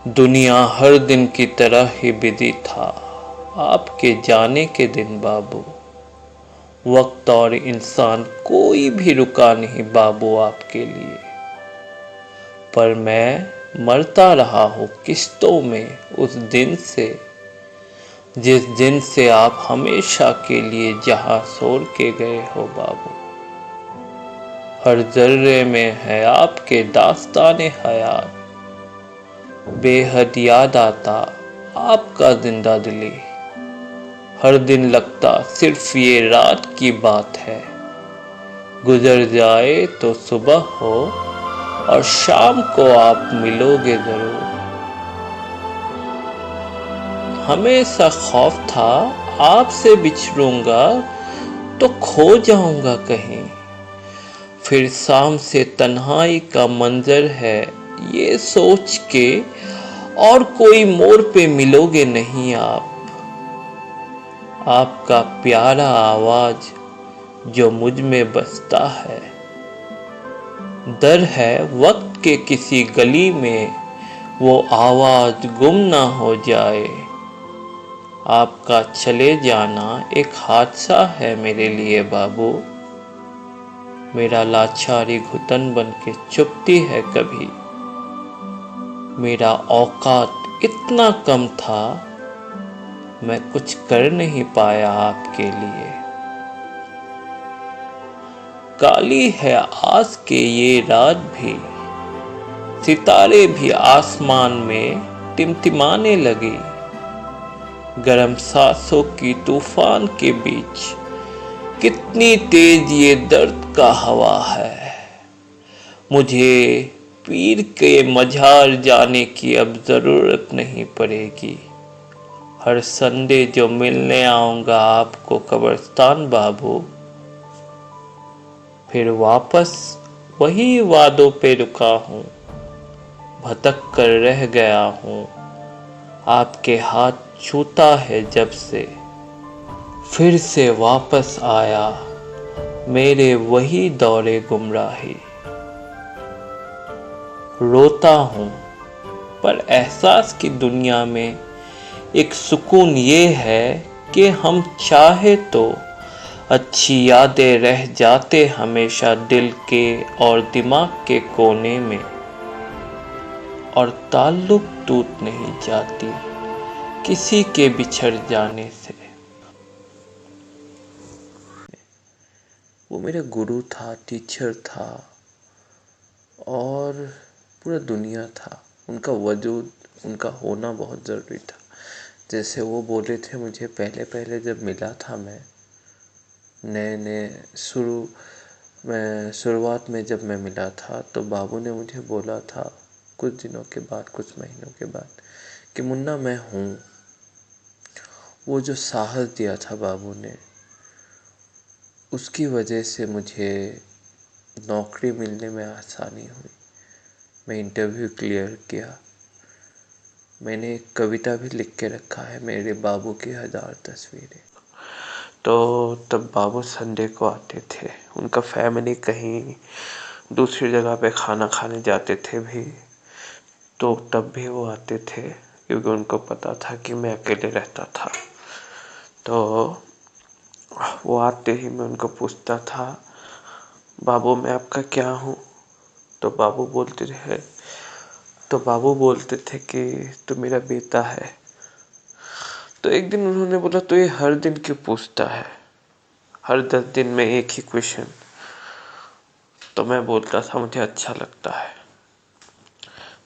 दुनिया हर दिन की तरह ही बिजी था आपके जाने के दिन बाबू। वक्त और इंसान कोई भी रुका नहीं बाबू आपके लिए। पर मैं मरता रहा हूँ किस्तों में उस दिन से, जिस दिन से आप हमेशा के लिए जहां छोड़ के गए हो बाबू। हर जर्रे में है आपके दास्ताने हयात, बेहद याद आता आपका जिंदा दिली। हर दिन लगता सिर्फ ये रात की बात है, गुजर जाए तो सुबह हो और शाम को आप मिलोगे जरूर। हमेशा खौफ था आपसे बिछड़ूंगा तो खो जाऊंगा कहीं। फिर शाम से तन्हाई का मंजर है ये सोच के, और कोई मोड़ पे मिलोगे नहीं आप। आपका प्यारा आवाज जो मुझ में बसता है, डर है वक्त के किसी गली में वो आवाज गुम ना हो जाए। आपका चले जाना एक हादसा है मेरे लिए बाबू। मेरा लाचारी घुटन बन के चुपती है कभी। मेरा औकात इतना कम था, मैं कुछ कर नहीं पाया आपके लिए। काली है आस के ये रात भी, सितारे भी आसमान में टिमटिमाने लगे। गरम सांसों की तूफान के बीच कितनी तेज ये दर्द का हवा है। मुझे पीर के मझार जाने की अब जरूरत नहीं पड़ेगी। हर संडे जो मिलने आऊंगा आपको कब्रिस्तान बाबू, फिर वापस वही वादों पे रुका हूँ, भटक कर रह गया हूँ। आपके हाथ छूता है जब से, फिर से वापस आया मेरे वही दौरे गुमराही। रोता हूँ पर एहसास की दुनिया में एक सुकून ये है कि हम चाहे तो अच्छी यादें रह जाते हमेशा दिल के और दिमाग के कोने में, और ताल्लुक टूट नहीं जाती किसी के बिछड़ जाने से। वो मेरा गुरु था, टीचर था और पूरा दुनिया था। उनका वजूद, उनका होना बहुत ज़रूरी था। जैसे वो बोले थे मुझे पहले पहले जब मिला था, मैं नए नए शुरुआत में जब मैं मिला था, तो बाबू ने मुझे बोला था कुछ दिनों के बाद, कुछ महीनों के बाद, कि मुन्ना मैं हूँ। वो जो साहस दिया था बाबू ने, उसकी वजह से मुझे नौकरी मिलने में आसानी हुई। मैं इंटरव्यू क्लियर किया। मैंने एक कविता भी लिख के रखा है, मेरे बाबू की 1000 तस्वीरें। तो तब बाबू संडे को आते थे। उनका फैमिली कहीं दूसरी जगह पे खाना खाने जाते थे भी, तो तब भी वो आते थे, क्योंकि उनको पता था कि मैं अकेले रहता था। तो वो आते ही मैं उनको पूछता था, बाबू मैं आपका क्या हूँ? तो बाबू बोलते थे कि तू मेरा बेटा है। तो एक दिन उन्होंने बोला, तो ये हर दिन क्यों पूछता है, हर 10 दिन में एक ही क्वेश्चन? तो मैं बोलता था मुझे अच्छा लगता है।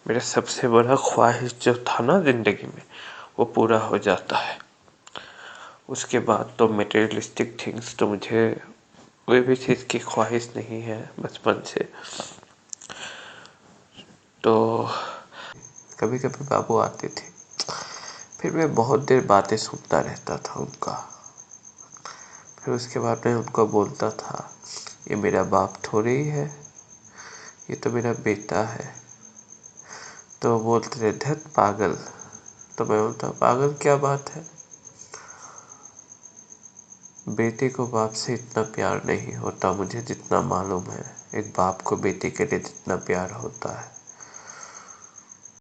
मेरा सबसे बड़ा ख्वाहिश जो था ना जिंदगी में, वो पूरा हो जाता है। उसके बाद तो मटेरियलिस्टिक थिंग्स तो मुझे कोई भी चीज़ की ख्वाहिश नहीं है बचपन से। तो कभी कभी बाबू आते थे, फिर मैं बहुत देर बातें सुनता रहता था उनका। फिर उसके बाद मैं उनको बोलता था, ये मेरा बाप थोड़ी ही है, ये तो मेरा बेटा है। तो वो बोलते थे धत पागल। तो मैं बोलता, पागल क्या बात है? बेटे को बाप से इतना प्यार नहीं होता मुझे जितना मालूम है, एक बाप को बेटे के लिए जितना प्यार होता है।